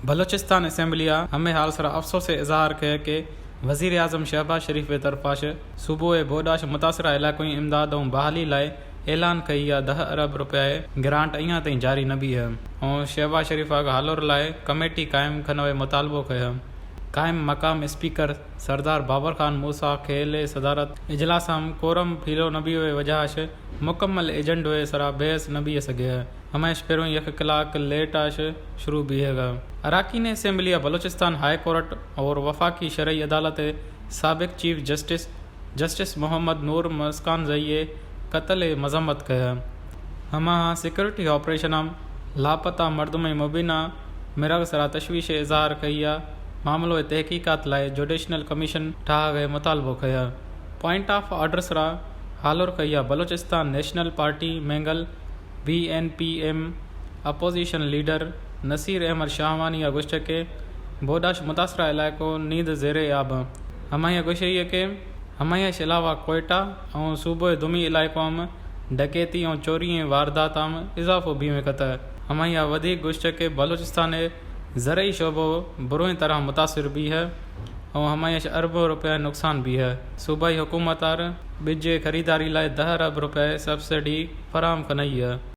बलोचिस्तान असम्बलिया हमें हाल सरा अफसोस से इजहार किया कि वज़ीर आज़म शहबाज शरीफ के तरफ़ाश सूबे बोडाश मुतासरा इलाक़ों जी इमदाद और बहाली लाए ऐलान कई आहे 10 अरब रुपया ग्रांट अञा ताईं जारी न भी है और शहबाज शरीफ हालोर लाए कमेटी कायम करण मुतालबो कयो कायम मकाम स्पीकर सरदार बाबर खान मूसा खेल सदारत इजलास कोरम फीलो नबी वजहाश मुकम्मल एजेंट हुए सरा बहस न भी सके हमेश पहिरों 1 कलाक लेट आश शुरू भी है अरकान असम्बली बलोचिस्तान हाई कोर्ट और वफाकी शरई अदालत साबिक चीफ जस्टिस मोहम्मद नूर मस्कान जइए कत्ल मजम्मत कया हमा सिक्योरिटी ऑपरेशन लापता मर्द में मुबीना मिरग सरा तशवीश इजहार कई मामलो तहकीकात लाए जुडिशनल कमीशन ठाह गए मुतालबो कया पॉइंट ऑफ ऑर्डर सरा हालोर कई Balochistan national party Mengal BNPM opposition leader Nasir Ahmad Shahwani गुश्त के बोडाश मुतासरा इलाको नींद ज़ेरे आब हमाया गुशई के हमाया अलावा कोयटा और सूबे दुमी इलाकों में डकैती और चोरी वारदात इजाफो भी में कत हमाया वधिक गुश्त के बलोचिस्तान ज़रई शोबो बुरी तरह मुतासर भी है और हमाया अरबों रुपया नुकसान भी है सूबाई हुकूमत बिज खरीदारी लाए 10 अरब रुपये सब्सिडी फराम कनई है।